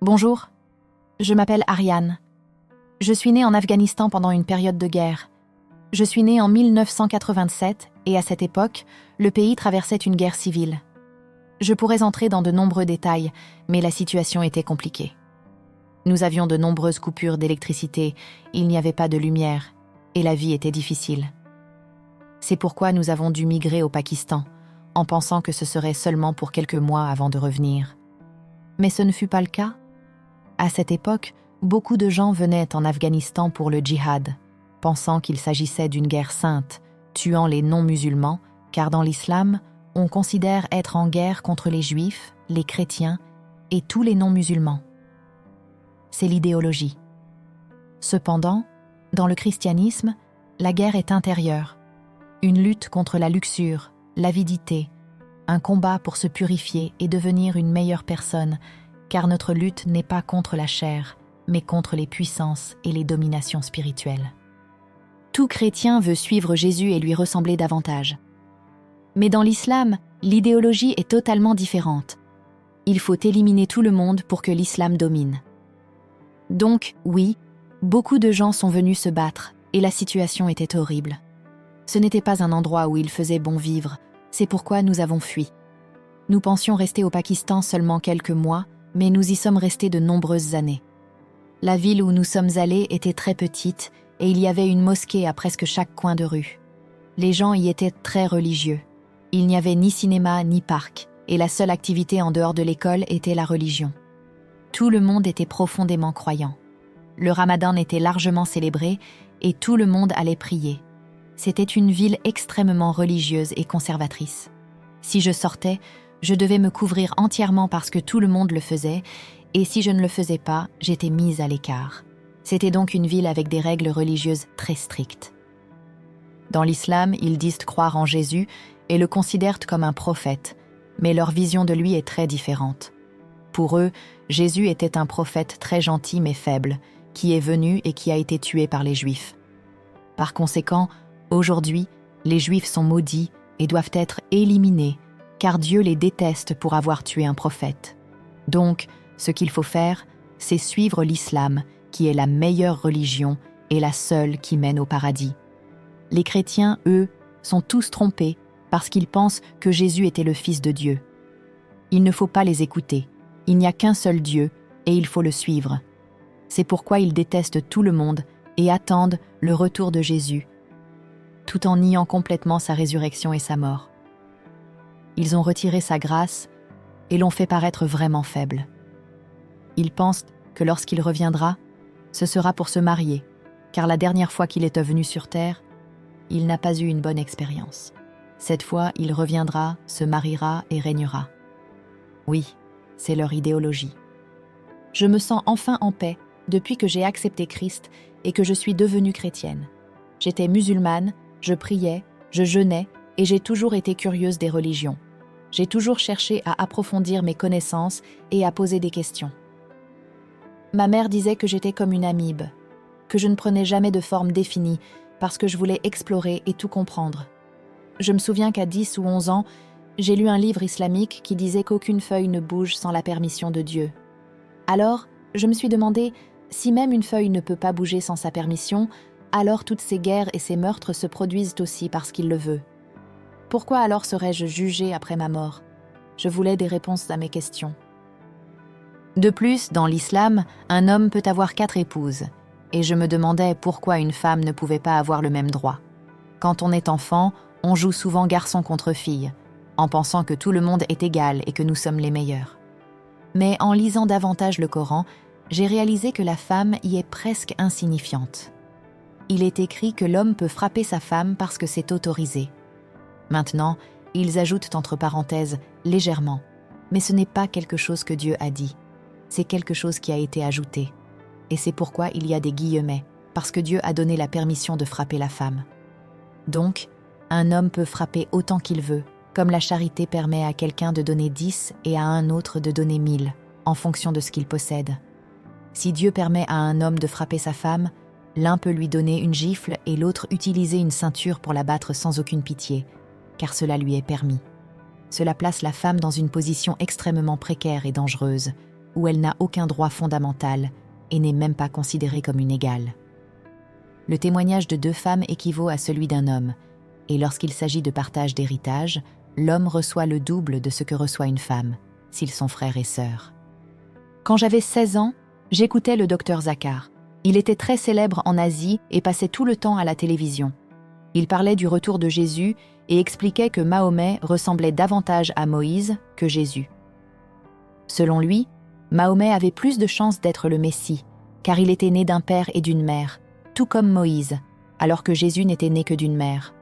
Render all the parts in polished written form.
Bonjour, je m'appelle Ariane. Je suis née en Afghanistan pendant une période de guerre. Je suis née en 1987 et à cette époque, le pays traversait une guerre civile. Je pourrais entrer dans de nombreux détails, mais la situation était compliquée. Nous avions de nombreuses coupures d'électricité, il n'y avait pas de lumière, et la vie était difficile. C'est pourquoi nous avons dû migrer au Pakistan, en pensant que ce serait seulement pour quelques mois avant de revenir. Mais ce ne fut pas le cas. À cette époque, beaucoup de gens venaient en Afghanistan pour le djihad, pensant qu'il s'agissait d'une guerre sainte, tuant les non-musulmans, car dans l'islam, on considère être en guerre contre les juifs, les chrétiens et tous les non-musulmans. C'est l'idéologie. Cependant, dans le christianisme, la guerre est intérieure, une lutte contre la luxure, l'avidité, un combat pour se purifier et devenir une meilleure personne, car notre lutte n'est pas contre la chair, mais contre les puissances et les dominations spirituelles. Tout chrétien veut suivre Jésus et lui ressembler davantage. Mais dans l'islam, l'idéologie est totalement différente. Il faut éliminer tout le monde pour que l'islam domine. Donc, oui, beaucoup de gens sont venus se battre et la situation était horrible. Ce n'était pas un endroit où il faisait bon vivre, c'est pourquoi nous avons fui. Nous pensions rester au Pakistan seulement quelques mois, mais nous y sommes restés de nombreuses années. La ville où nous sommes allés était très petite et il y avait une mosquée à presque chaque coin de rue. Les gens y étaient très religieux. Il n'y avait ni cinéma ni parc, et la seule activité en dehors de l'école était la religion. Tout le monde était profondément croyant. Le Ramadan était largement célébré et tout le monde allait prier. C'était une ville extrêmement religieuse et conservatrice. Si je sortais, je devais me couvrir entièrement parce que tout le monde le faisait, et si je ne le faisais pas, j'étais mise à l'écart. C'était donc une ville avec des règles religieuses très strictes. Dans l'islam, ils disent croire en Jésus et le considèrent comme un prophète, mais leur vision de lui est très différente. Pour eux, Jésus était un prophète très gentil mais faible, qui est venu et qui a été tué par les Juifs. Par conséquent, aujourd'hui, les Juifs sont maudits et doivent être éliminés, car Dieu les déteste pour avoir tué un prophète. Donc, ce qu'il faut faire, c'est suivre l'islam, qui est la meilleure religion et la seule qui mène au paradis. Les chrétiens, eux, sont tous trompés parce qu'ils pensent que Jésus était le Fils de Dieu. Il ne faut pas les écouter. Il n'y a qu'un seul Dieu et il faut le suivre. C'est pourquoi ils détestent tout le monde et attendent le retour de Jésus, tout en niant complètement sa résurrection et sa mort. Ils ont retiré sa grâce et l'ont fait paraître vraiment faible. Ils pensent que lorsqu'il reviendra, ce sera pour se marier, car la dernière fois qu'il est venu sur terre, il n'a pas eu une bonne expérience. Cette fois, il reviendra, se mariera et régnera. Oui, c'est leur idéologie. Je me sens enfin en paix depuis que j'ai accepté Christ et que je suis devenue chrétienne. J'étais musulmane, je priais, je jeûnais et j'ai toujours été curieuse des religions. J'ai toujours cherché à approfondir mes connaissances et à poser des questions. Ma mère disait que j'étais comme une amibe, que je ne prenais jamais de forme définie parce que je voulais explorer et tout comprendre. Je me souviens qu'à 10 ou 11 ans, j'ai lu un livre islamique qui disait qu'aucune feuille ne bouge sans la permission de Dieu. Alors, je me suis demandé, si même une feuille ne peut pas bouger sans sa permission, alors toutes ces guerres et ces meurtres se produisent aussi parce qu'il le veut. Pourquoi alors serais-je jugée après ma mort ? Je voulais des réponses à mes questions. De plus, dans l'islam, un homme peut avoir 4 épouses, et je me demandais pourquoi une femme ne pouvait pas avoir le même droit. Quand on est enfant, on joue souvent garçon contre fille, en pensant que tout le monde est égal et que nous sommes les meilleurs. Mais en lisant davantage le Coran, j'ai réalisé que la femme y est presque insignifiante. Il est écrit que l'homme peut frapper sa femme parce que c'est autorisé. Maintenant, ils ajoutent entre parenthèses « légèrement », mais ce n'est pas quelque chose que Dieu a dit. C'est quelque chose qui a été ajouté. Et c'est pourquoi il y a des guillemets, parce que Dieu a donné la permission de frapper la femme. Donc, un homme peut frapper autant qu'il veut, comme la charité permet à quelqu'un de donner 10 et à un autre de donner 1000, en fonction de ce qu'il possède. Si Dieu permet à un homme de frapper sa femme, l'un peut lui donner une gifle et l'autre utiliser une ceinture pour la battre sans aucune pitié, car cela lui est permis. Cela place la femme dans une position extrêmement précaire et dangereuse, où elle n'a aucun droit fondamental et n'est même pas considérée comme une égale. Le témoignage de 2 femmes équivaut à celui d'un homme, et lorsqu'il s'agit de partage d'héritage, l'homme reçoit le double de ce que reçoit une femme, s'ils sont frères et sœurs. Quand j'avais 16 ans, j'écoutais le docteur Zakar. Il était très célèbre en Asie et passait tout le temps à la télévision. Il parlait du retour de Jésus et expliquait que Mahomet ressemblait davantage à Moïse que Jésus. Selon lui, Mahomet avait plus de chances d'être le Messie, car il était né d'un père et d'une mère, tout comme Moïse, alors que Jésus n'était né que d'une mère.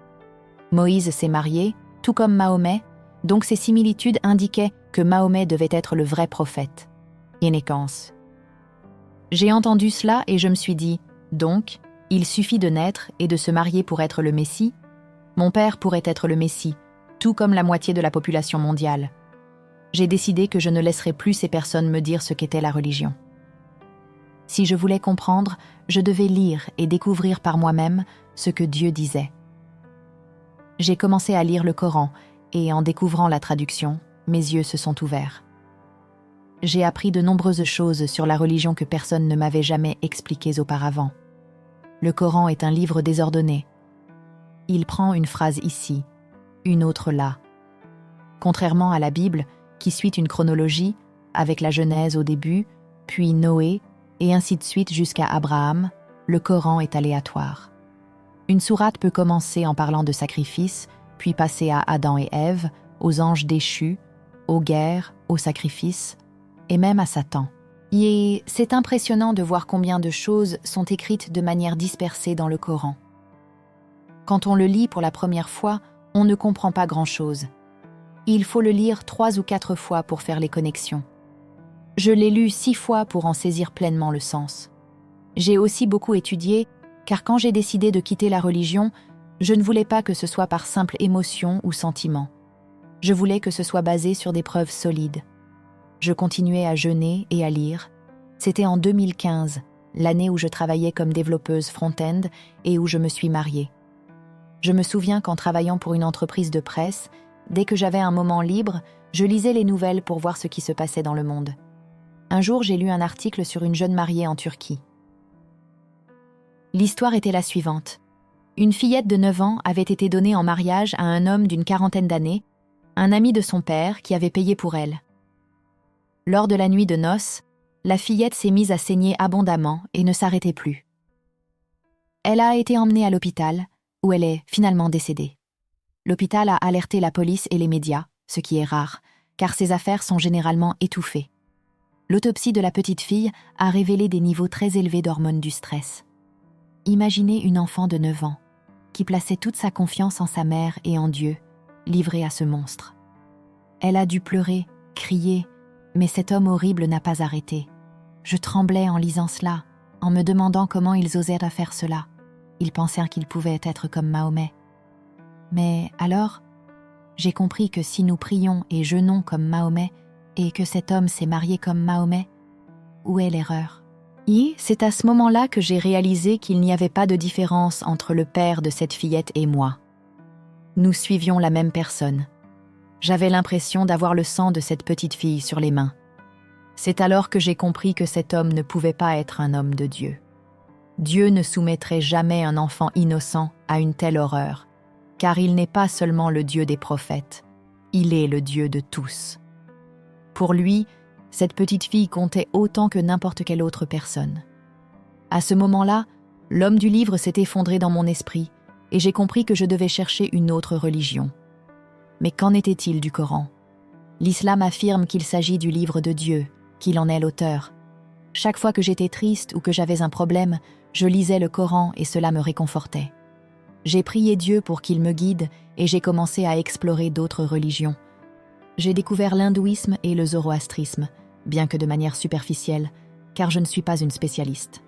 Moïse s'est marié, tout comme Mahomet, donc ces similitudes indiquaient que Mahomet devait être le vrai prophète. Inéquence. J'ai entendu cela et je me suis dit, donc, il suffit de naître et de se marier pour être le Messie? Mon père pourrait être le Messie, tout comme la moitié de la population mondiale. J'ai décidé que je ne laisserais plus ces personnes me dire ce qu'était la religion. Si je voulais comprendre, je devais lire et découvrir par moi-même ce que Dieu disait. J'ai commencé à lire le Coran et en découvrant la traduction, mes yeux se sont ouverts. J'ai appris de nombreuses choses sur la religion que personne ne m'avait jamais expliquées auparavant. Le Coran est un livre désordonné. Il prend une phrase ici, une autre là. Contrairement à la Bible, qui suit une chronologie, avec la Genèse au début, puis Noé, et ainsi de suite jusqu'à Abraham, le Coran est aléatoire. Une sourate peut commencer en parlant de sacrifices, puis passer à Adam et Ève, aux anges déchus, aux guerres, aux sacrifices, et même à Satan. Et c'est impressionnant de voir combien de choses sont écrites de manière dispersée dans le Coran. Quand on le lit pour la première fois, on ne comprend pas grand-chose. Il faut le lire 3 ou 4 fois pour faire les connexions. Je l'ai lu 6 fois pour en saisir pleinement le sens. J'ai aussi beaucoup étudié, car quand j'ai décidé de quitter la religion, je ne voulais pas que ce soit par simple émotion ou sentiment. Je voulais que ce soit basé sur des preuves solides. Je continuais à jeûner et à lire. C'était en 2015, l'année où je travaillais comme développeuse front-end et où je me suis mariée. Je me souviens qu'en travaillant pour une entreprise de presse, dès que j'avais un moment libre, je lisais les nouvelles pour voir ce qui se passait dans le monde. Un jour, j'ai lu un article sur une jeune mariée en Turquie. L'histoire était la suivante. Une fillette de 9 ans avait été donnée en mariage à un homme d'une 40aine d'années, un ami de son père qui avait payé pour elle. Lors de la nuit de noces, la fillette s'est mise à saigner abondamment et ne s'arrêtait plus. Elle a été emmenée à l'hôpital, où elle est finalement décédée. L'hôpital a alerté la police et les médias, ce qui est rare, car ces affaires sont généralement étouffées. L'autopsie de la petite fille a révélé des niveaux très élevés d'hormones du stress. Imaginez une enfant de 9 ans, qui plaçait toute sa confiance en sa mère et en Dieu, livrée à ce monstre. Elle a dû pleurer, crier, mais cet homme horrible n'a pas arrêté. Je tremblais en lisant cela, en me demandant comment ils osaient faire cela. Ils pensaient qu'ils pouvaient être comme Mahomet. Mais alors, j'ai compris que si nous prions et jeûnons comme Mahomet, et que cet homme s'est marié comme Mahomet, où est l'erreur? Et c'est à ce moment-là que j'ai réalisé qu'il n'y avait pas de différence entre le père de cette fillette et moi. Nous suivions la même personne. J'avais l'impression d'avoir le sang de cette petite fille sur les mains. C'est alors que j'ai compris que cet homme ne pouvait pas être un homme de Dieu. Dieu ne soumettrait jamais un enfant innocent à une telle horreur, car il n'est pas seulement le Dieu des prophètes, il est le Dieu de tous. Pour lui, cette petite fille comptait autant que n'importe quelle autre personne. À ce moment-là, l'homme du livre s'est effondré dans mon esprit et j'ai compris que je devais chercher une autre religion. Mais qu'en était-il du Coran? L'islam affirme qu'il s'agit du livre de Dieu, qu'il en est l'auteur. Chaque fois que j'étais triste ou que j'avais un problème, je lisais le Coran et cela me réconfortait. J'ai prié Dieu pour qu'il me guide et j'ai commencé à explorer d'autres religions. J'ai découvert l'hindouisme et le zoroastrisme, bien que de manière superficielle, car je ne suis pas une spécialiste.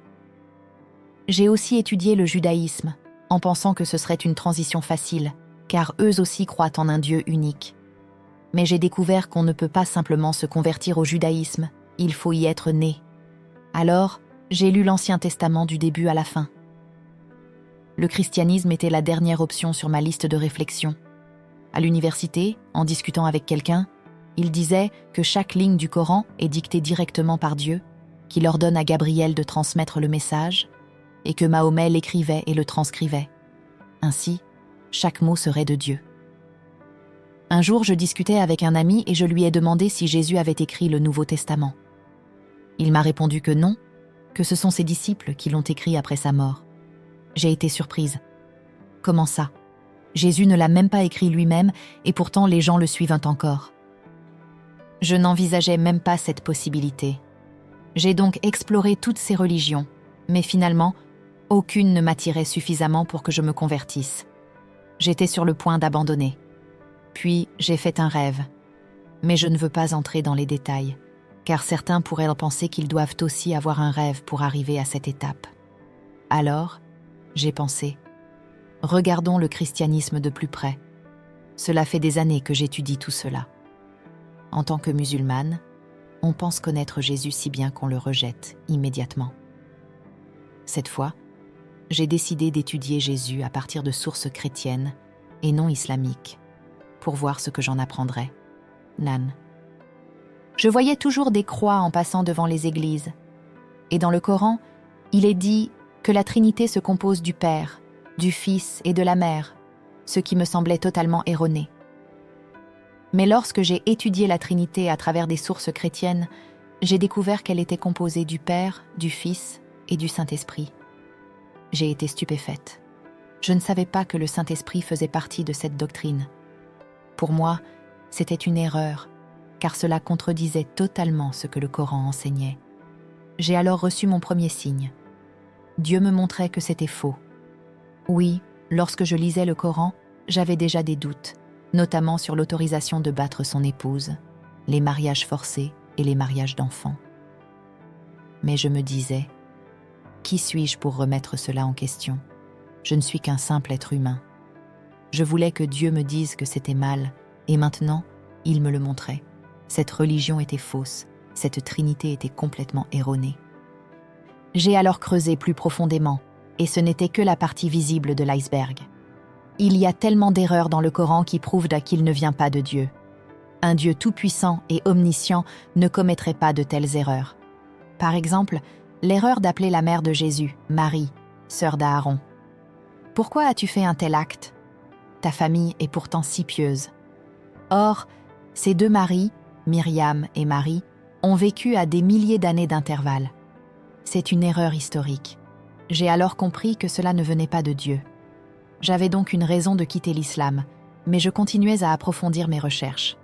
J'ai aussi étudié le judaïsme, en pensant que ce serait une transition facile, car eux aussi croient en un Dieu unique. Mais j'ai découvert qu'on ne peut pas simplement se convertir au judaïsme, il faut y être né. Alors, j'ai lu l'Ancien Testament du début à la fin. Le christianisme était la dernière option sur ma liste de réflexion. À l'université, en discutant avec quelqu'un, Il disait que chaque ligne du Coran est dictée directement par Dieu, qu'il ordonne à Gabriel de transmettre le message, et que Mahomet l'écrivait et le transcrivait. Ainsi, chaque mot serait de Dieu. Un jour, je discutais avec un ami et je lui ai demandé si Jésus avait écrit le Nouveau Testament. Il m'a répondu que non, que ce sont ses disciples qui l'ont écrit après sa mort. J'ai été surprise. Comment ça ? Jésus ne l'a même pas écrit lui-même et pourtant les gens le suivent encore. Je n'envisageais même pas cette possibilité. J'ai donc exploré toutes ces religions, mais finalement, aucune ne m'attirait suffisamment pour que je me convertisse. J'étais sur le point d'abandonner. Puis, j'ai fait un rêve. Mais je ne veux pas entrer dans les détails, car certains pourraient penser qu'ils doivent aussi avoir un rêve pour arriver à cette étape. Alors, j'ai pensé, regardons le christianisme de plus près. Cela fait des années que j'étudie tout cela. En tant que musulmane, on pense connaître Jésus si bien qu'on le rejette immédiatement. Cette fois, j'ai décidé d'étudier Jésus à partir de sources chrétiennes et non islamiques, pour voir ce que j'en apprendrais. Nan. Je voyais toujours des croix en passant devant les églises. Et dans le Coran, il est dit que la Trinité se compose du Père, du Fils et de la Mère, ce qui me semblait totalement erroné. Mais lorsque j'ai étudié la Trinité à travers des sources chrétiennes, j'ai découvert qu'elle était composée du Père, du Fils et du Saint-Esprit. J'ai été stupéfaite. Je ne savais pas que le Saint-Esprit faisait partie de cette doctrine. Pour moi, c'était une erreur, car cela contredisait totalement ce que le Coran enseignait. J'ai alors reçu mon premier signe. Dieu me montrait que c'était faux. Oui, lorsque je lisais le Coran, j'avais déjà des doutes, notamment sur l'autorisation de battre son épouse, les mariages forcés et les mariages d'enfants. Mais je me disais, qui suis-je pour remettre cela en question ? Je ne suis qu'un simple être humain. Je voulais que Dieu me dise que c'était mal, et maintenant, il me le montrait. Cette religion était fausse, cette Trinité était complètement erronée. J'ai alors creusé plus profondément, et ce n'était que la partie visible de l'iceberg. Il y a tellement d'erreurs dans le Coran qui prouvent qu'il ne vient pas de Dieu. Un Dieu tout-puissant et omniscient ne commettrait pas de telles erreurs. Par exemple, l'erreur d'appeler la mère de Jésus, Marie, sœur d'Aaron. Pourquoi as-tu fait un tel acte ? Ta famille est pourtant si pieuse. Or, ces deux Maries, Myriam et Marie, ont vécu à des milliers d'années d'intervalle. C'est une erreur historique. J'ai alors compris que cela ne venait pas de Dieu. J'avais donc une raison de quitter l'islam, mais je continuais à approfondir mes recherches.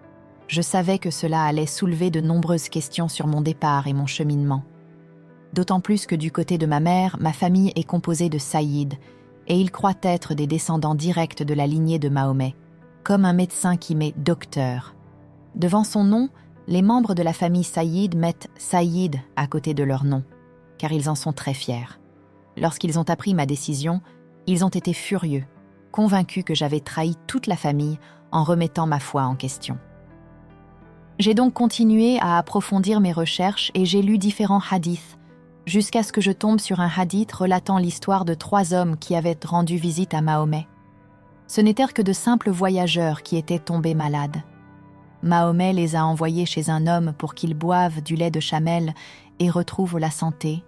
Je savais que cela allait soulever de nombreuses questions sur mon départ et mon cheminement. D'autant plus que du côté de ma mère, ma famille est composée de Saïd, et ils croient être des descendants directs de la lignée de Mahomet, comme un médecin qui met « docteur ». Devant son nom, les membres de la famille Saïd mettent « Saïd » à côté de leur nom, car ils en sont très fiers. Lorsqu'ils ont appris ma décision, ils ont été furieux, convaincus que j'avais trahi toute la famille en remettant ma foi en question. J'ai donc continué à approfondir mes recherches et j'ai lu différents hadiths, jusqu'à ce que je tombe sur un hadith relatant l'histoire de 3 hommes qui avaient rendu visite à Mahomet. Ce n'étaient que de simples voyageurs qui étaient tombés malades. Mahomet les a envoyés chez un homme pour qu'ils boivent du lait de chamelle et retrouvent la santé.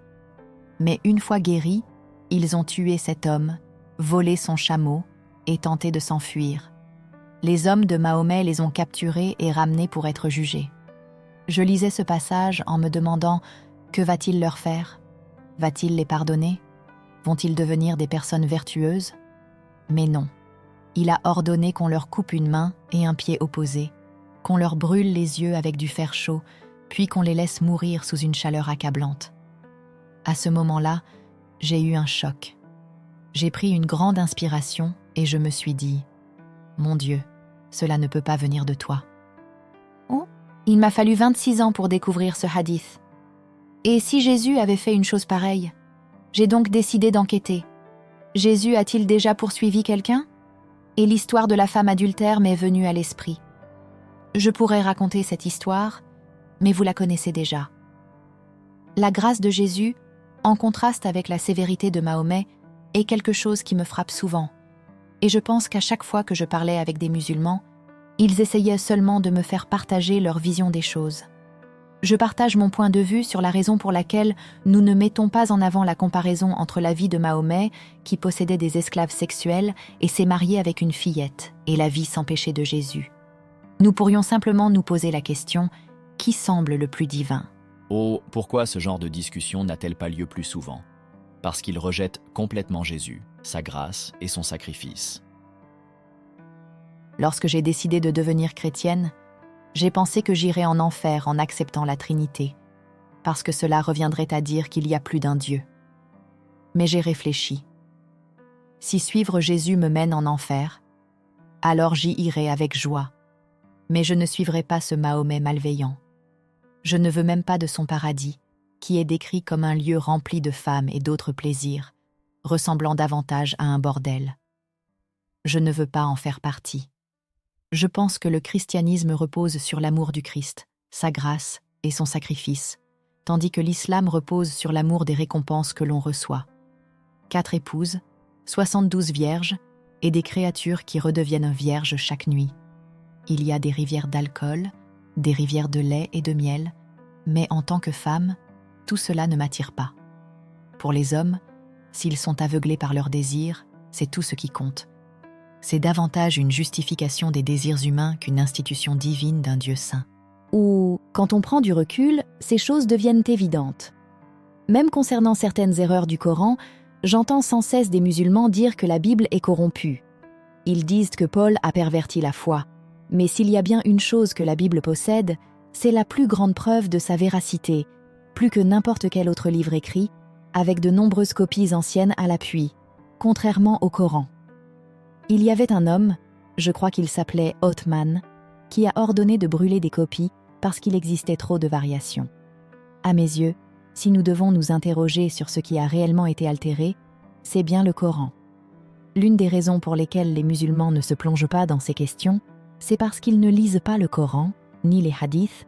Mais une fois guéris, ils ont tué cet homme, volé son chameau et tenté de s'enfuir. Les hommes de Mahomet les ont capturés et ramenés pour être jugés. Je lisais ce passage en me demandant que va-t-il leur faire ? Va-t-il les pardonner ? Vont-ils devenir des personnes vertueuses ? Mais non. Il a ordonné qu'on leur coupe une main et un pied opposés, qu'on leur brûle les yeux avec du fer chaud, puis qu'on les laisse mourir sous une chaleur accablante. À ce moment-là, j'ai eu un choc. J'ai pris une grande inspiration et je me suis dit « Mon Dieu, cela ne peut pas venir de toi. » Oh, il m'a fallu 26 ans pour découvrir ce hadith. Et si Jésus avait fait une chose pareille ? J'ai donc décidé d'enquêter. Jésus a-t-il déjà poursuivi quelqu'un ? Et l'histoire de la femme adultère m'est venue à l'esprit. Je pourrais raconter cette histoire, mais vous la connaissez déjà. La grâce de Jésus, en contraste avec la sévérité de Mahomet, est quelque chose qui me frappe souvent. Et je pense qu'à chaque fois que je parlais avec des musulmans, Ils essayaient seulement de me faire partager leur vision des choses. Je partage mon point de vue sur la raison pour laquelle nous ne mettons pas en avant la comparaison entre la vie de Mahomet, qui possédait des esclaves sexuels et s'est marié avec une fillette, et la vie sans péché de Jésus. Nous pourrions simplement nous poser la question « Qui semble le plus divin ?» Oh, pourquoi ce genre de discussion n'a-t-elle pas lieu plus souvent? Parce qu'il rejette complètement Jésus, sa grâce et son sacrifice. Lorsque j'ai décidé de devenir chrétienne, j'ai pensé que j'irais en enfer en acceptant la Trinité, parce que cela reviendrait à dire qu'il y a plus d'un Dieu. Mais j'ai réfléchi. Si suivre Jésus me mène en enfer, alors j'y irai avec joie. Mais je ne suivrai pas ce Mahomet malveillant. Je ne veux même pas de son paradis, qui est décrit comme un lieu rempli de femmes et d'autres plaisirs, ressemblant davantage à un bordel. Je ne veux pas en faire partie. Je pense que le christianisme repose sur l'amour du Christ, sa grâce et son sacrifice, tandis que l'islam repose sur l'amour des récompenses que l'on reçoit. 4 épouses, 72 vierges et des créatures qui redeviennent vierges chaque nuit. Il y a des rivières d'alcool, des rivières de lait et de miel, mais en tant que femme, tout cela ne m'attire pas. Pour les hommes, s'ils sont aveuglés par leurs désirs, c'est tout ce qui compte. C'est davantage une justification des désirs humains qu'une institution divine d'un Dieu saint. Ou, quand on prend du recul, ces choses deviennent évidentes. Même concernant certaines erreurs du Coran, j'entends sans cesse des musulmans dire que la Bible est corrompue. Ils disent que Paul a perverti la foi. Mais s'il y a bien une chose que la Bible possède, c'est la plus grande preuve de sa véracité, plus que n'importe quel autre livre écrit, avec de nombreuses copies anciennes à l'appui, contrairement au Coran. Il y avait un homme, je crois qu'il s'appelait Othman, qui a ordonné de brûler des copies parce qu'il existait trop de variations. À mes yeux, si nous devons nous interroger sur ce qui a réellement été altéré, c'est bien le Coran. L'une des raisons pour lesquelles les musulmans ne se plongent pas dans ces questions, c'est parce qu'ils ne lisent pas le Coran, ni les hadiths,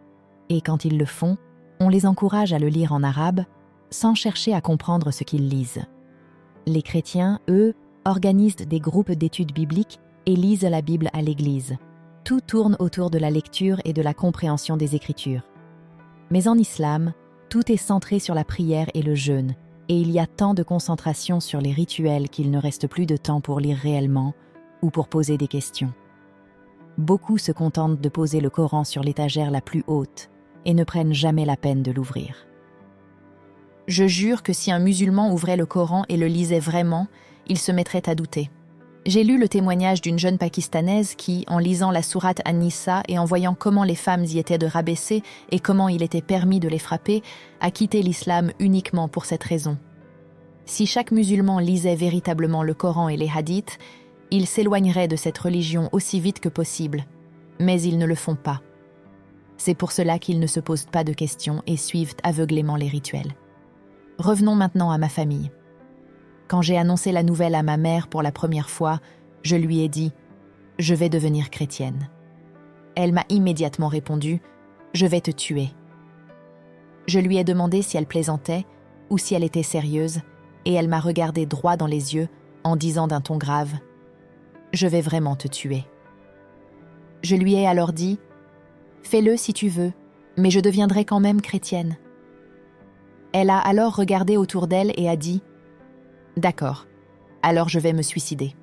et quand ils le font, on les encourage à le lire en arabe, sans chercher à comprendre ce qu'ils lisent. Les chrétiens, eux, organisent des groupes d'études bibliques et lisent la Bible à l'église. Tout tourne autour de la lecture et de la compréhension des Écritures. Mais en islam, tout est centré sur la prière et le jeûne, et il y a tant de concentration sur les rituels qu'il ne reste plus de temps pour lire réellement ou pour poser des questions. Beaucoup se contentent de poser le Coran sur l'étagère la plus haute et ne prennent jamais la peine de l'ouvrir. Je jure que si un musulman ouvrait le Coran et le lisait vraiment, il se mettrait à douter. J'ai lu le témoignage d'une jeune Pakistanaise qui, en lisant la sourate An-Nisa et en voyant comment les femmes y étaient de rabaissées et comment il était permis de les frapper, a quitté l'islam uniquement pour cette raison. Si chaque musulman lisait véritablement le Coran et les hadiths, il s'éloignerait de cette religion aussi vite que possible, mais ils ne le font pas. C'est pour cela qu'ils ne se posent pas de questions et suivent aveuglément les rituels. Revenons maintenant à ma famille. Quand j'ai annoncé la nouvelle à ma mère pour la première fois, je lui ai dit « Je vais devenir chrétienne ». Elle m'a immédiatement répondu « Je vais te tuer ». Je lui ai demandé si elle plaisantait ou si elle était sérieuse, et elle m'a regardé droit dans les yeux en disant d'un ton grave « Je vais vraiment te tuer ». Je lui ai alors dit « Fais-le si tu veux, mais je deviendrai quand même chrétienne ». Elle a alors regardé autour d'elle et a dit « D'accord, alors je vais me suicider ».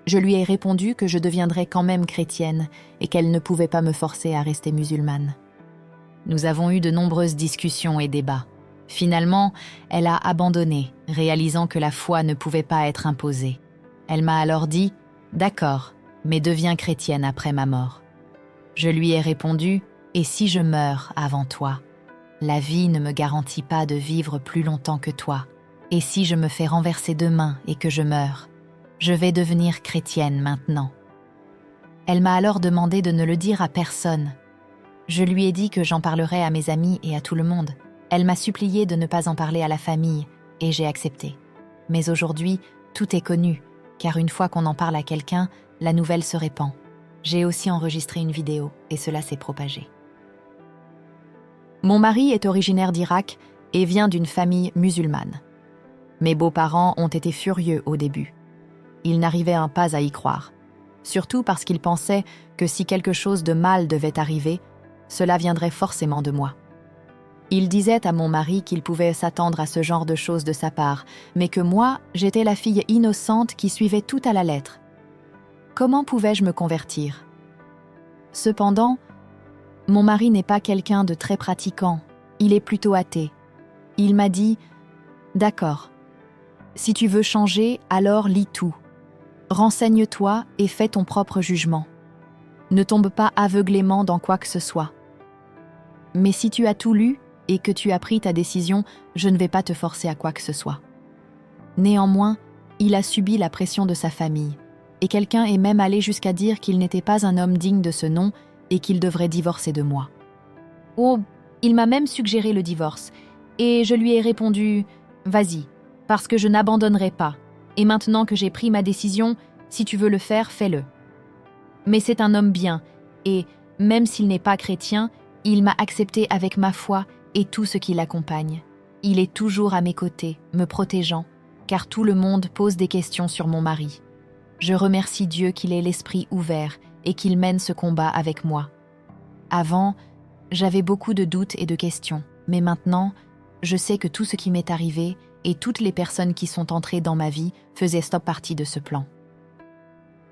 Je lui ai répondu que je deviendrais quand même chrétienne et qu'elle ne pouvait pas me forcer à rester musulmane. Nous avons eu de nombreuses discussions et débats. Finalement, elle a abandonné, réalisant que la foi ne pouvait pas être imposée. Elle m'a alors dit « D'accord, mais deviens chrétienne après ma mort ». Je lui ai répondu « Et si je meurs avant toi ? La vie ne me garantit pas de vivre plus longtemps que toi. Et si je me fais renverser demain et que je meurs ? Je vais devenir chrétienne maintenant. » Elle m'a alors demandé de ne le dire à personne. Je lui ai dit que j'en parlerais à mes amis et à tout le monde. Elle m'a supplié de ne pas en parler à la famille, et j'ai accepté. Mais aujourd'hui, tout est connu, car une fois qu'on en parle à quelqu'un, la nouvelle se répand. J'ai aussi enregistré une vidéo, et cela s'est propagé. Mon mari est originaire d'Irak et vient d'une famille musulmane. Mes beaux-parents ont été furieux au début. Ils n'arrivaient pas à y croire. surtout parce qu'il pensait que si quelque chose de mal devait arriver, cela viendrait forcément de moi. Il disait à mon mari qu'il pouvait s'attendre à ce genre de choses de sa part, mais que moi, j'étais la fille innocente qui suivait tout à la lettre. Comment pouvais-je me convertir? Cependant, mon mari n'est pas quelqu'un de très pratiquant, il est plutôt athée. Il m'a dit « D'accord, si tu veux changer, alors lis tout. Renseigne-toi et fais ton propre jugement. Ne tombe pas aveuglément dans quoi que ce soit. Mais si tu as tout lu et que tu as pris ta décision, je ne vais pas te forcer à quoi que ce soit. » Néanmoins, il a subi la pression de sa famille, et quelqu'un est même allé jusqu'à dire qu'il n'était pas un homme digne de ce nom et qu'il devrait divorcer de moi. Oh, il m'a même suggéré le divorce, et je lui ai répondu « Vas-y, parce que je n'abandonnerai pas, et maintenant que j'ai pris ma décision, si tu veux le faire, fais-le. » Mais c'est un homme bien, et même s'il n'est pas chrétien, il m'a accepté avec ma foi et tout ce qui l'accompagne. Il est toujours à mes côtés, me protégeant, car tout le monde pose des questions sur mon mari. Je remercie Dieu qu'il ait l'esprit ouvert et qu'il mène ce combat avec moi. Avant, j'avais beaucoup de doutes et de questions, mais maintenant, je sais que tout ce qui m'est arrivé et toutes les personnes qui sont entrées dans ma vie faisaient partie de ce plan.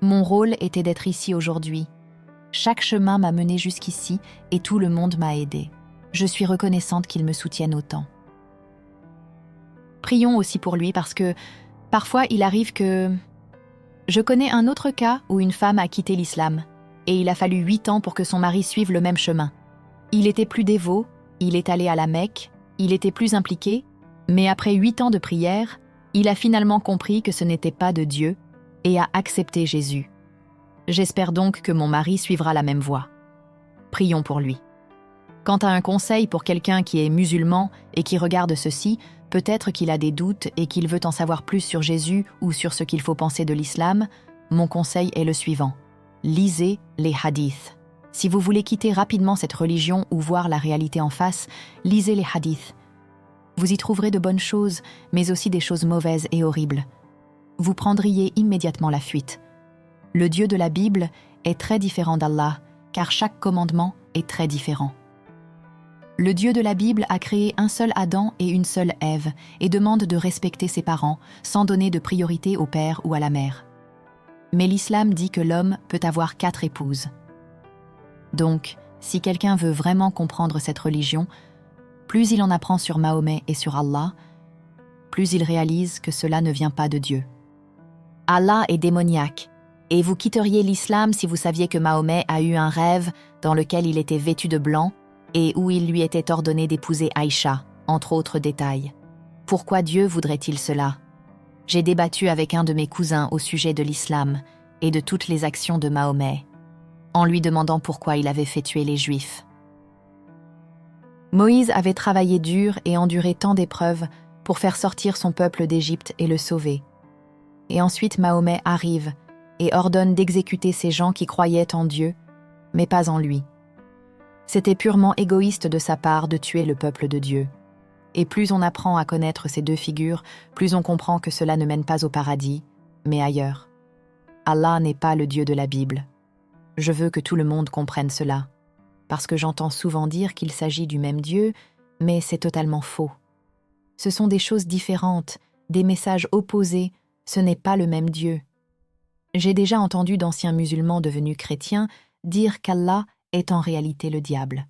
Mon rôle était d'être ici aujourd'hui. Chaque chemin m'a mené jusqu'ici et tout le monde m'a aidé. Je suis reconnaissante qu'il me soutienne autant. Prions aussi pour lui parce que parfois il arrive que... Je connais un autre cas où une femme a quitté l'islam et il a fallu 8 ans pour que son mari suive le même chemin. Il était plus dévot, il est allé à la Mecque, il était plus impliqué, mais après 8 ans de prière, il a finalement compris que ce n'était pas de Dieu et a accepté Jésus. J'espère donc que mon mari suivra la même voie. Prions pour lui. Quant à un conseil pour quelqu'un qui est musulman et qui regarde ceci, peut-être qu'il a des doutes et qu'il veut en savoir plus sur Jésus ou sur ce qu'il faut penser de l'islam, mon conseil est le suivant. Lisez les hadiths. Si vous voulez quitter rapidement cette religion ou voir la réalité en face, lisez les hadiths. Vous y trouverez de bonnes choses, mais aussi des choses mauvaises et horribles. Vous prendriez immédiatement la fuite. Le Dieu de la Bible est très différent d'Allah, car chaque commandement est très différent. Le Dieu de la Bible a créé un seul Adam et une seule Ève et demande de respecter ses parents sans donner de priorité au père ou à la mère. Mais l'islam dit que l'homme peut avoir 4 épouses. Donc, si quelqu'un veut vraiment comprendre cette religion, plus il en apprend sur Mahomet et sur Allah, plus il réalise que cela ne vient pas de Dieu. Allah est démoniaque, et vous quitteriez l'islam si vous saviez que Mahomet a eu un rêve dans lequel il était vêtu de blanc et où il lui était ordonné d'épouser Aïcha, entre autres détails. Pourquoi Dieu voudrait-il cela? J'ai débattu avec un de mes cousins au sujet de l'islam et de toutes les actions de Mahomet, en lui demandant pourquoi il avait fait tuer les Juifs. Moïse avait travaillé dur et enduré tant d'épreuves pour faire sortir son peuple d'Égypte et le sauver. Et ensuite Mahomet arrive et ordonne d'exécuter ces gens qui croyaient en Dieu, mais pas en lui. C'était purement égoïste de sa part de tuer le peuple de Dieu. Et plus on apprend à connaître ces deux figures, plus on comprend que cela ne mène pas au paradis, mais ailleurs. Allah n'est pas le Dieu de la Bible. Je veux que tout le monde comprenne cela, parce que j'entends souvent dire qu'il s'agit du même Dieu, mais c'est totalement faux. Ce sont des choses différentes, des messages opposés, ce n'est pas le même Dieu. J'ai déjà entendu d'anciens musulmans devenus chrétiens dire qu'Allah est en réalité le diable.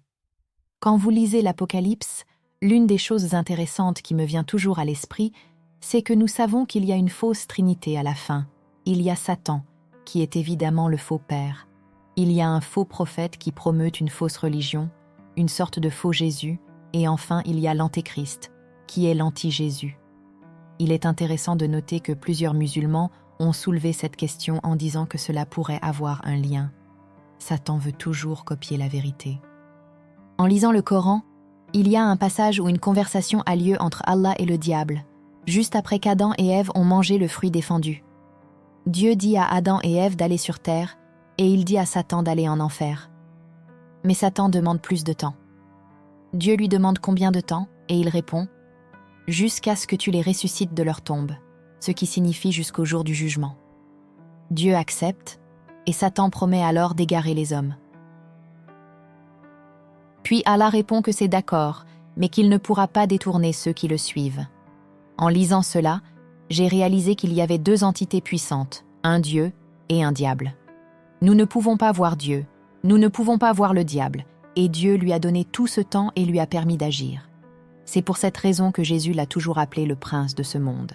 Quand vous lisez l'Apocalypse, l'une des choses intéressantes qui me vient toujours à l'esprit, c'est que nous savons qu'il y a une fausse trinité à la fin. Il y a Satan, qui est évidemment le faux père. Il y a un faux prophète qui promeut une fausse religion, une sorte de faux Jésus, et enfin il y a l'Antéchrist, qui est l'anti-Jésus. Il est intéressant de noter que plusieurs musulmans ont soulevé cette question en disant que cela pourrait avoir un lien. Satan veut toujours copier la vérité. En lisant le Coran, il y a un passage où une conversation a lieu entre Allah et le diable, juste après qu'Adam et Ève ont mangé le fruit défendu. Dieu dit à Adam et Ève d'aller sur terre, et il dit à Satan d'aller en enfer. Mais Satan demande plus de temps. Dieu lui demande combien de temps, et il répond « Jusqu'à ce que tu les ressuscites de leur tombe », ce qui signifie jusqu'au jour du jugement. Dieu accepte, et Satan promet alors d'égarer les hommes. Puis Allah répond que c'est d'accord, mais qu'il ne pourra pas détourner ceux qui le suivent. En lisant cela, j'ai réalisé qu'il y avait deux entités puissantes, un Dieu et un diable. Nous ne pouvons pas voir Dieu, nous ne pouvons pas voir le diable, et Dieu lui a donné tout ce temps et lui a permis d'agir. C'est pour cette raison que Jésus l'a toujours appelé le prince de ce monde.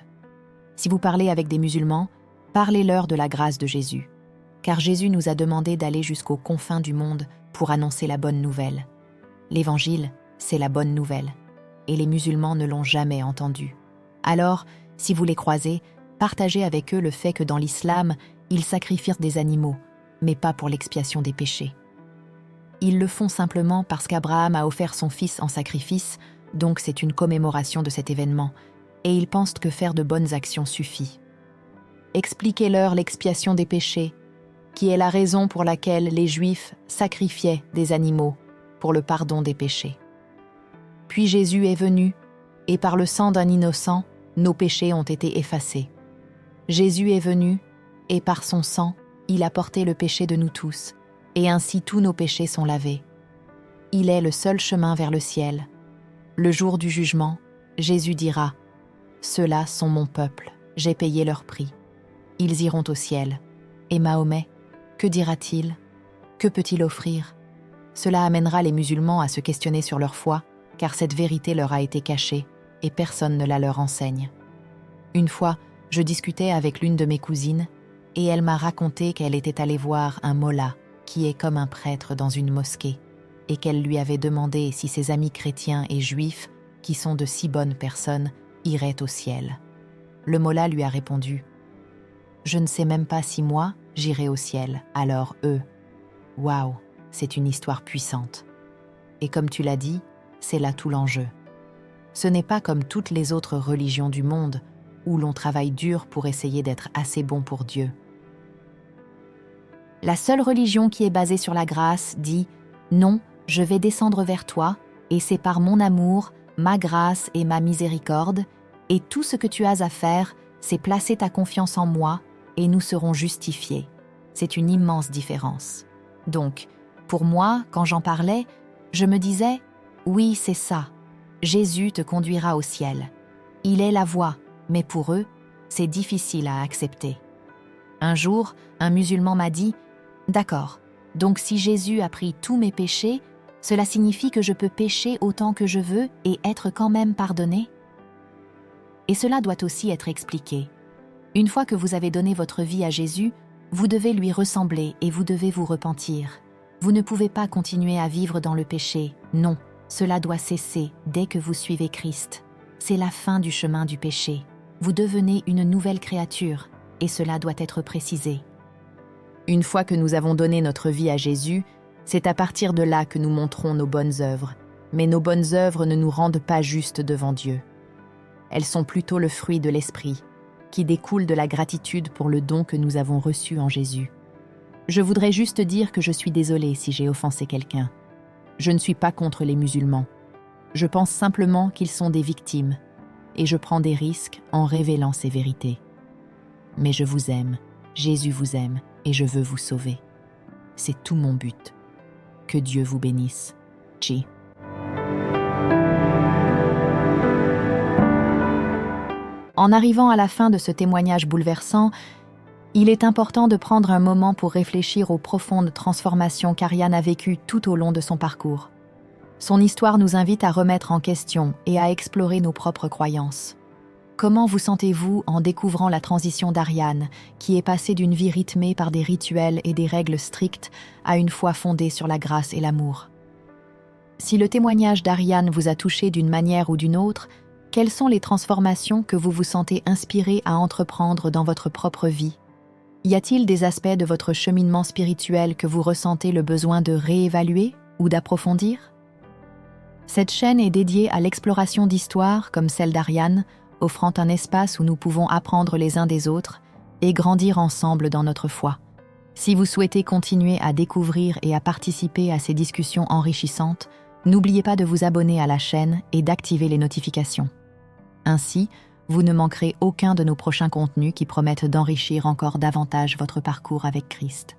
Si vous parlez avec des musulmans, parlez-leur de la grâce de Jésus, car Jésus nous a demandé d'aller jusqu'aux confins du monde pour annoncer la bonne nouvelle. L'Évangile, c'est la bonne nouvelle, et les musulmans ne l'ont jamais entendu. Alors, si vous les croisez, partagez avec eux le fait que dans l'islam, ils sacrifient des animaux, mais pas pour l'expiation des péchés. Ils le font simplement parce qu'Abraham a offert son fils en sacrifice, donc c'est une commémoration de cet événement, et ils pensent que faire de bonnes actions suffit. Expliquez-leur l'expiation des péchés, qui est la raison pour laquelle les Juifs sacrifiaient des animaux pour le pardon des péchés. Puis Jésus est venu, et par le sang d'un innocent, nos péchés ont été effacés. Jésus est venu, et par son sang, il a porté le péché de nous tous, et ainsi tous nos péchés sont lavés. Il est le seul chemin vers le ciel. Le jour du jugement, Jésus dira « Ceux-là sont mon peuple, j'ai payé leur prix. Ils iront au ciel. » Et Mahomet, que dira-t-il? Que peut-il offrir? Cela amènera les musulmans à se questionner sur leur foi, car cette vérité leur a été cachée, et personne ne la leur enseigne. Une fois, je discutais avec l'une de mes cousines, et elle m'a raconté qu'elle était allée voir un mollah, qui est comme un prêtre dans une mosquée, et qu'elle lui avait demandé si ses amis chrétiens et juifs, qui sont de si bonnes personnes, iraient au ciel. Le mollah lui a répondu « Je ne sais même pas si moi, j'irai au ciel, alors eux. » Waouh, c'est une histoire puissante. Et comme tu l'as dit, c'est là tout l'enjeu. Ce n'est pas comme toutes les autres religions du monde, où l'on travaille dur pour essayer d'être assez bon pour Dieu. La seule religion qui est basée sur la grâce dit « Non, je vais descendre vers toi, et c'est par mon amour, ma grâce et ma miséricorde, et tout ce que tu as à faire, c'est placer ta confiance en moi, et nous serons justifiés. » C'est une immense différence. Donc, pour moi, quand j'en parlais, je me disais « Oui, c'est ça. Jésus te conduira au ciel. Il est la voie, mais pour eux, c'est difficile à accepter. » Un jour, un musulman m'a dit « D'accord, donc si Jésus a pris tous mes péchés, cela signifie que je peux pécher autant que je veux et être quand même pardonné ?» Et cela doit aussi être expliqué. Une fois que vous avez donné votre vie à Jésus, vous devez lui ressembler et vous devez vous repentir. Vous ne pouvez pas continuer à vivre dans le péché. Non, cela doit cesser dès que vous suivez Christ. C'est la fin du chemin du péché. Vous devenez une nouvelle créature et cela doit être précisé. Une fois que nous avons donné notre vie à Jésus, c'est à partir de là que nous montrons nos bonnes œuvres. Mais nos bonnes œuvres ne nous rendent pas justes devant Dieu. Elles sont plutôt le fruit de l'Esprit, qui découle de la gratitude pour le don que nous avons reçu en Jésus. Je voudrais juste dire que je suis désolée si j'ai offensé quelqu'un. Je ne suis pas contre les musulmans. Je pense simplement qu'ils sont des victimes, et je prends des risques en révélant ces vérités. Mais je vous aime, Jésus vous aime, et je veux vous sauver. C'est tout mon but. Que Dieu vous bénisse. Chi. En arrivant à la fin de ce témoignage bouleversant, il est important de prendre un moment pour réfléchir aux profondes transformations qu'Ariane a vécues tout au long de son parcours. Son histoire nous invite à remettre en question et à explorer nos propres croyances. Comment vous sentez-vous en découvrant la transition d'Ariane, qui est passée d'une vie rythmée par des rituels et des règles strictes à une foi fondée sur la grâce et l'amour? Si le témoignage d'Ariane vous a touché d'une manière ou d'une autre, quelles sont les transformations que vous vous sentez inspiré à entreprendre dans votre propre vie? Y a-t-il des aspects de votre cheminement spirituel que vous ressentez le besoin de réévaluer ou d'approfondir? Cette chaîne est dédiée à l'exploration d'histoires comme celle d'Ariane, offrant un espace où nous pouvons apprendre les uns des autres et grandir ensemble dans notre foi. Si vous souhaitez continuer à découvrir et à participer à ces discussions enrichissantes, n'oubliez pas de vous abonner à la chaîne et d'activer les notifications. Ainsi, vous ne manquerez aucun de nos prochains contenus qui promettent d'enrichir encore davantage votre parcours avec Christ.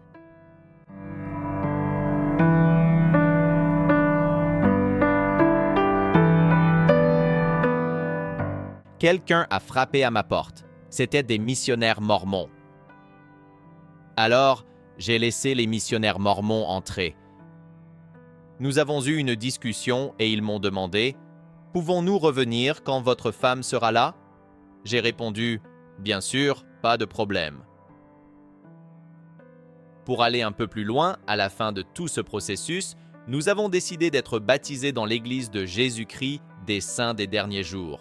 quelqu'un a frappé à ma porte. C'étaient des missionnaires mormons. Alors, j'ai laissé les missionnaires mormons entrer. Nous avons eu une discussion et ils m'ont demandé « Pouvons-nous revenir quand votre femme sera là ?» J'ai répondu « Bien sûr, pas de problème. » Pour aller un peu plus loin, à la fin de tout ce processus, nous avons décidé d'être baptisés dans l'Église de Jésus-Christ des Saints des derniers jours.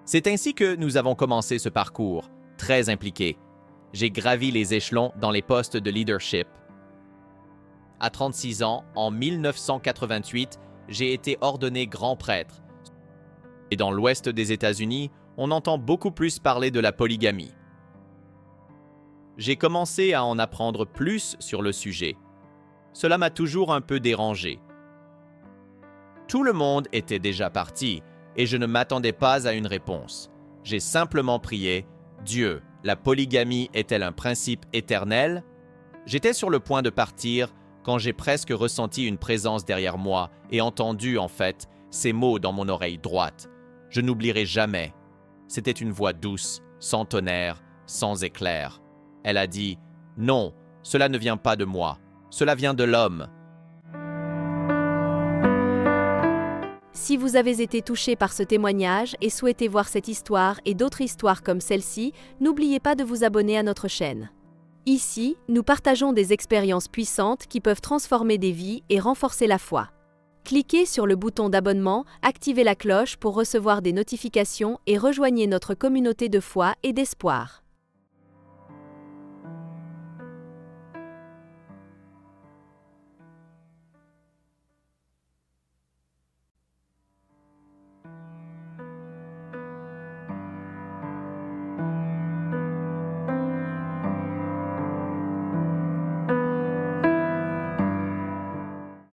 C'est ainsi que nous avons commencé ce parcours, très impliqué. J'ai gravi les échelons dans les postes de leadership. À 36 ans, en 1988, j'ai été ordonné grand prêtre. Et dans l'ouest des États-Unis, on entend beaucoup plus parler de la polygamie. J'ai commencé à en apprendre plus sur le sujet. Cela m'a toujours un peu dérangé. Tout le monde était déjà parti et je ne m'attendais pas à une réponse. J'ai simplement prié « Dieu, la polygamie est-elle un principe éternel ?» J'étais sur le point de partir quand j'ai presque ressenti une présence derrière moi et entendu, en fait, ces mots dans mon oreille droite. Je n'oublierai jamais. C'était une voix douce, sans tonnerre, sans éclair. Elle a dit « Non, cela ne vient pas de moi. Cela vient de l'homme. » Si vous avez été touché par ce témoignage et souhaitez voir cette histoire et d'autres histoires comme celle-ci, n'oubliez pas de vous abonner à notre chaîne. Ici, nous partageons des expériences puissantes qui peuvent transformer des vies et renforcer la foi. Cliquez sur le bouton d'abonnement, activez la cloche pour recevoir des notifications et rejoignez notre communauté de foi et d'espoir.